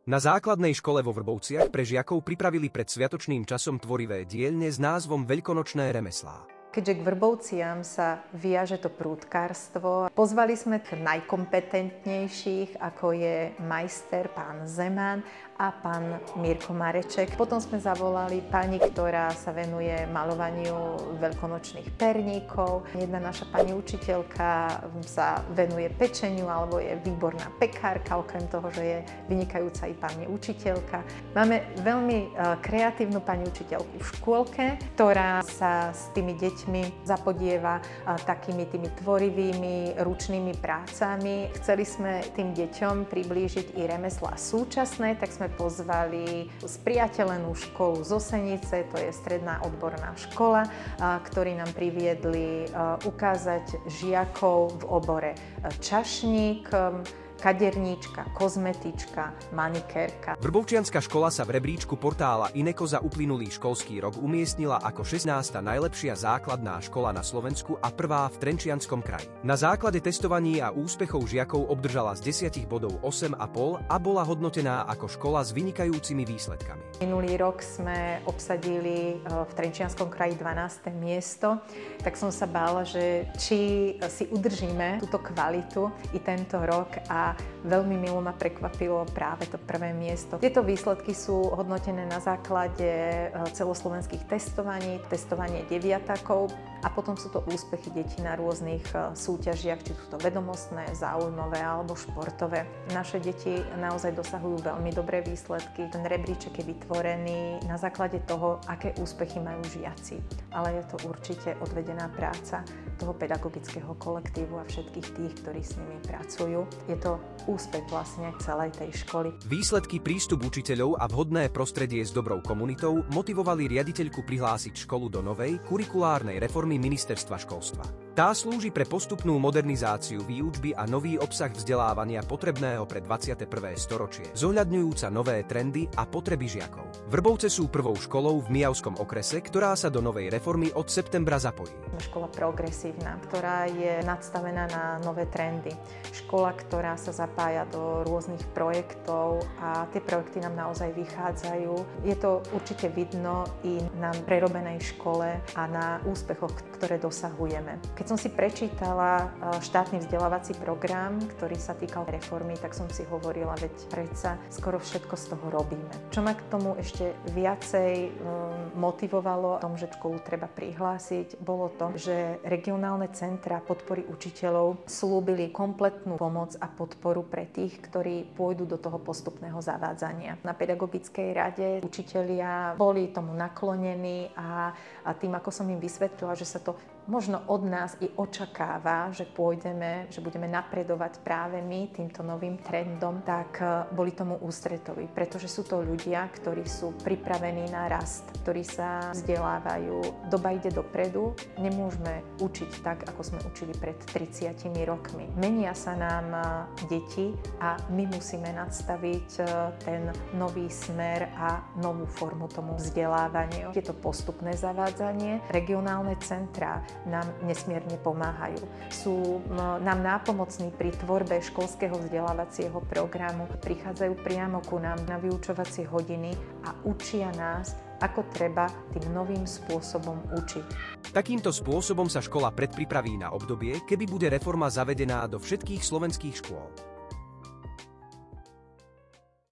Na základnej škole vo Vrbovciach pre žiakov pripravili pred sviatočným časom tvorivé dielne s názvom Veľkonočné remeslá. Keďže k Vrbovciam sa viaže to prútkárstvo, pozvali sme najkompetentnejších, ako je majster pán Zeman a pán Mirko Mareček. Potom sme zavolali pani, ktorá sa venuje maľovaniu veľkonočných perníkov. Jedna naša pani učiteľka sa venuje pečeniu alebo je výborná pekárka, okrem toho, že je vynikajúca i pani učiteľka. Máme veľmi kreatívnu pani učiteľku v škôlke, ktorá sa s tými deťmi zapodieva takými tými tvorivými ručnými prácami. Chceli sme tým deťom priblížiť i remeslá súčasné, tak sme pozvali spriateľenú školu z Osenice, to je stredná odborná škola, ktorí nám priviedli ukázať žiakov v obore čašník, kaderníčka, kozmetička, manikérka. Vrbovčianska škola sa v rebríčku portála Ineko za uplynulý školský rok umiestnila ako 16. najlepšia základná škola na Slovensku a prvá v Trenčianskom kraji. Na základe testovaní a úspechov žiakov obdržala z 10 bodov 8,5 a bola hodnotená ako škola s vynikajúcimi výsledkami. Minulý rok sme obsadili v Trenčianskom kraji 12. miesto, tak som sa bála, že či si udržíme túto kvalitu i tento rok a veľmi milo ma prekvapilo práve to prvé miesto. Tieto výsledky sú hodnotené na základe celoslovenských testovaní, testovanie deviatakov a potom sú to úspechy detí na rôznych súťažiach, či sú to vedomostné, záujmové alebo športové. Naše deti naozaj dosahujú veľmi dobré výsledky. Ten rebríček je vytvorený na základe toho, aké úspechy majú žiaci. Ale je to určite odvedená práca toho pedagogického kolektívu a všetkých tých, ktorí s nimi pracujú. Je to úspech vlastne celej tej školy. Výsledky, prístup učiteľov a vhodné prostredie s dobrou komunitou motivovali riaditeľku prihlásiť školu do novej kurikulárnej reformy Ministerstva školstva. Tá slúži pre postupnú modernizáciu výučby a nový obsah vzdelávania potrebného pre 21. storočie, zohľadňujúca nové trendy a potreby žiakov. Vrbovce sú prvou školou v Mijavskom okrese, ktorá sa do novej reformy od septembra zapojí. Škola progresívna, ktorá je nadstavená na nové trendy. Škola, ktorá sa zapája do rôznych projektov a tie projekty nám naozaj vychádzajú. Je to určite vidno i na prerobenej škole a na úspechoch, ktoré dosahujeme. Keď som si prečítala štátny vzdelávací program, ktorý sa týkal reformy, tak som si hovorila, veď predsa skoro všetko z toho robíme. Čo ma k tomu ešte viacej motivovalo v tom, že školu treba prihlásiť, bolo to, že regionálne centra podpory učiteľov slúbili kompletnú pomoc a podporu pre tých, ktorí pôjdu do toho postupného zavádzania. Na pedagogickej rade učitelia boli tomu naklonení a tým, ako som im vysvetlila, že sa to možno od nás i očakáva, že pôjdeme, že budeme napredovať práve my týmto novým trendom, tak boli tomu ústretoví, pretože sú to ľudia, ktorí sú pripravení na rast, ktorí sa vzdelávajú. Doba ide dopredu, nemôžeme učiť tak, ako sme učili pred 30 rokmi. Menia sa nám deti a my musíme nadstaviť ten nový smer a novú formu tomu vzdelávaniu. Je to postupné zavádzanie. Regionálne centrá nám nesmierne pomáhajú. Sú nám nápomocní pri tvorbe školského vzdelávacieho programu. Prichádzajú priamo ku nám na vyučovacie hodiny a učia nás, ako treba tým novým spôsobom učiť. Takýmto spôsobom sa škola predpripraví na obdobie, kedy bude reforma zavedená do všetkých slovenských škôl.